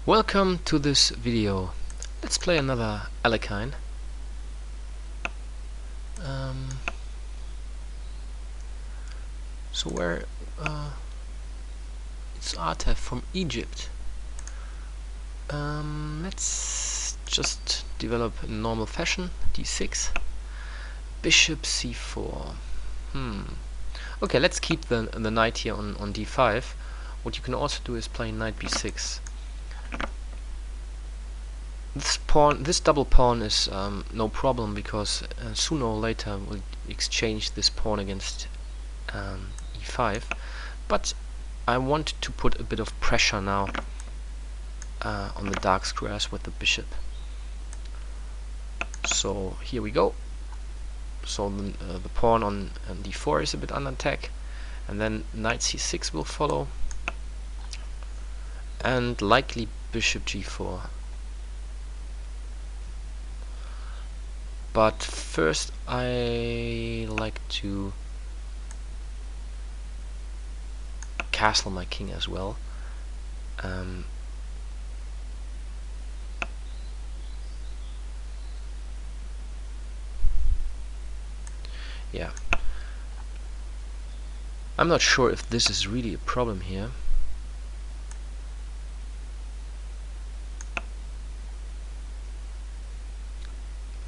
Welcome to this video. Let's play another Alekhine. So where it's Artef from Egypt. Let's just develop in normal fashion. D6, Bishop C4. Okay, let's keep the knight here on D5. What you can also do is play knight B6. This double pawn is no problem because sooner or later we'll exchange this pawn against e5. But I want to put a bit of pressure now on the dark squares with the bishop. So here we go. So the pawn on d4 is a bit under attack, and then knight c6 will follow, and likely bishop g4. But first I like to castle my king as well. Yeah. I'm not sure if this is really a problem here.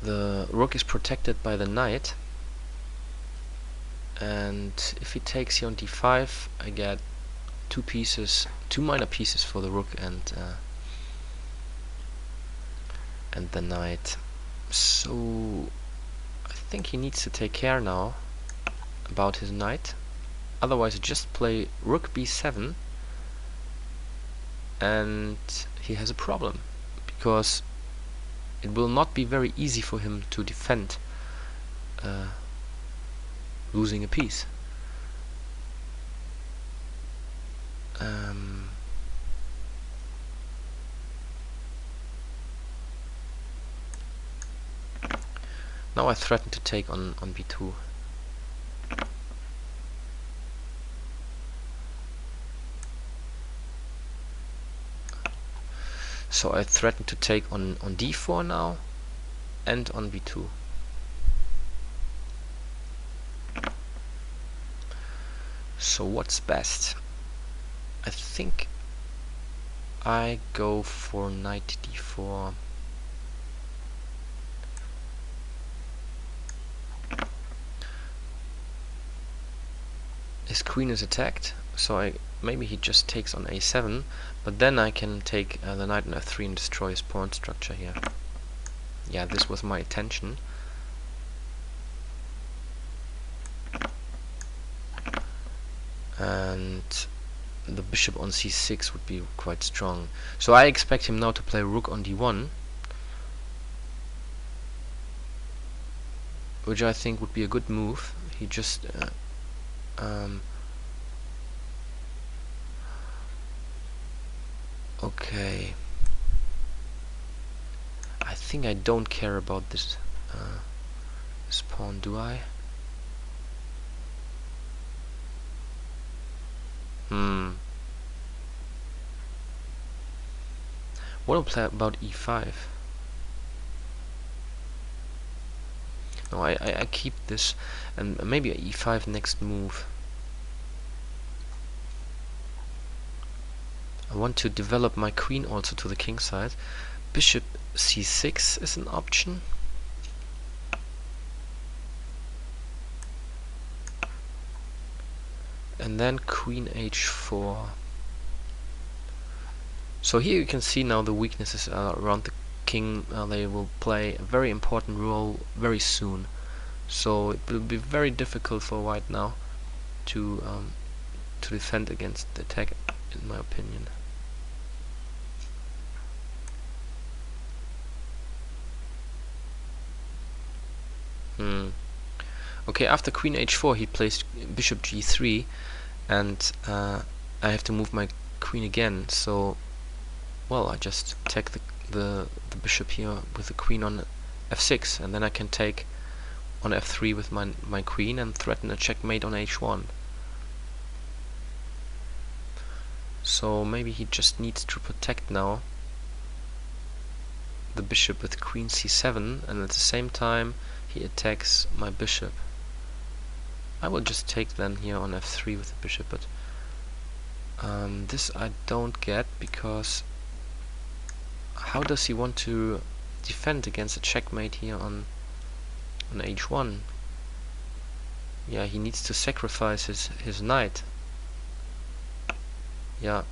The rook is protected by the knight, and if he takes here on d5, I get two minor pieces for the rook and the knight. So I think he needs to take care now about his knight. Otherwise, I just play rook b7, and he has a problem because it will not be very easy for him to defend losing a piece. Now I threaten to take on b2. So I threaten to take on d4 now and on b2. So what's best? I think I go for knight d4. His queen is attacked, so maybe he just takes on a7, but then I can take the knight on f3 and destroy his pawn structure here. Yeah, this was my intention. And the bishop on c6 would be quite strong. So I expect him now to play rook on d1, which I think would be a good move. He just okay. I think I don't care about this this pawn, do I? What do I play about e5? No, I keep this, and maybe e5 next move. I want to develop my queen also to the king side. Bishop c6 is an option. And then queen h4. So here you can see now the weaknesses around the king. They will play a very important role very soon. So it will be very difficult for white now to defend against the attack, in my opinion. Okay, after queen h4 he plays bishop g3, and I have to move my queen again. So, well, I just take the bishop here with the queen on f6, and then I can take on f3 with my queen and threaten a checkmate on h1. So maybe he just needs to protect now the bishop with queen c7, and at the same time he attacks my bishop. I will just take then here on f3 with the bishop, but this I don't get, because how does he want to defend against a checkmate here on h1? Yeah, he needs to sacrifice his knight. Yeah,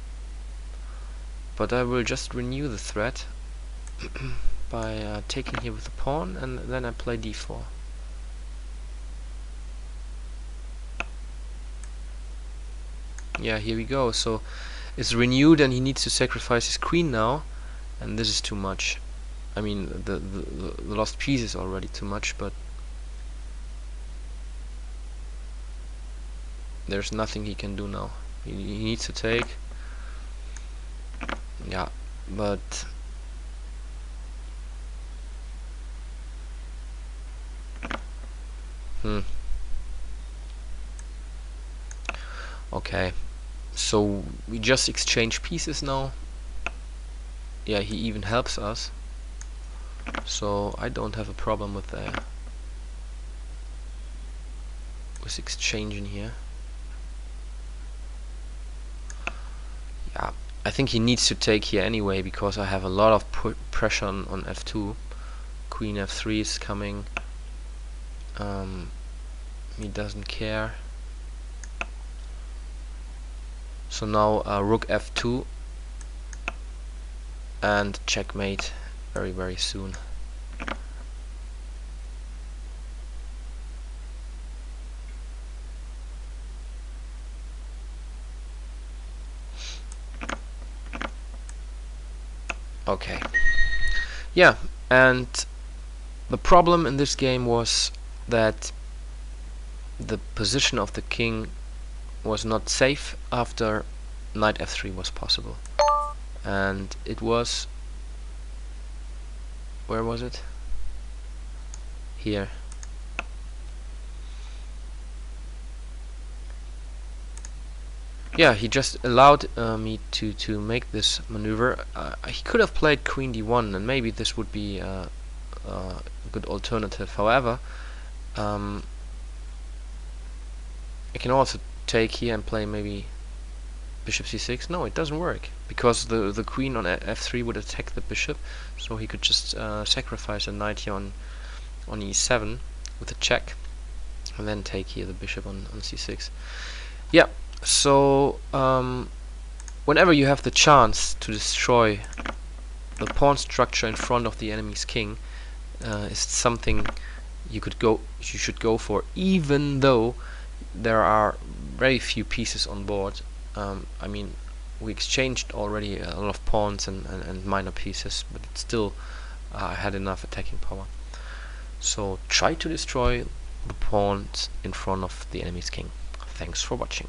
but I will just renew the threat by taking here with the pawn, and then I play d4. Yeah, here we go. So it's renewed, and he needs to sacrifice his queen now, and this is too much. I mean, the lost piece is already too much, but there's nothing he can do now. He needs to take. Yeah, but okay, so we just exchange pieces now. Yeah, he even helps us, so I don't have a problem with exchanging here. Yeah, I think he needs to take here anyway, because I have a lot of pressure on f2. Queen f3 is coming. He doesn't care. So now rook f2 and checkmate very, very soon. Okay. Yeah, and the problem in this game was that the position of the king was not safe after knight f3 was possible. And it was, where was it? Here. Yeah, he just allowed me to make this maneuver. He could have played queen d1, and maybe this would be a good alternative. However, I can also take here and play maybe bishop c6. No, it doesn't work, because the queen on f3 would attack the bishop, so he could just sacrifice a knight here on e7 with a check, and then take here the bishop on c6. Yeah, so whenever you have the chance to destroy the pawn structure in front of the enemy's king, is something you should go for, even though there are very few pieces on board. I mean, we exchanged already a lot of pawns and minor pieces, but it still had enough attacking power. So try to destroy the pawns in front of the enemy's king. Thanks for watching.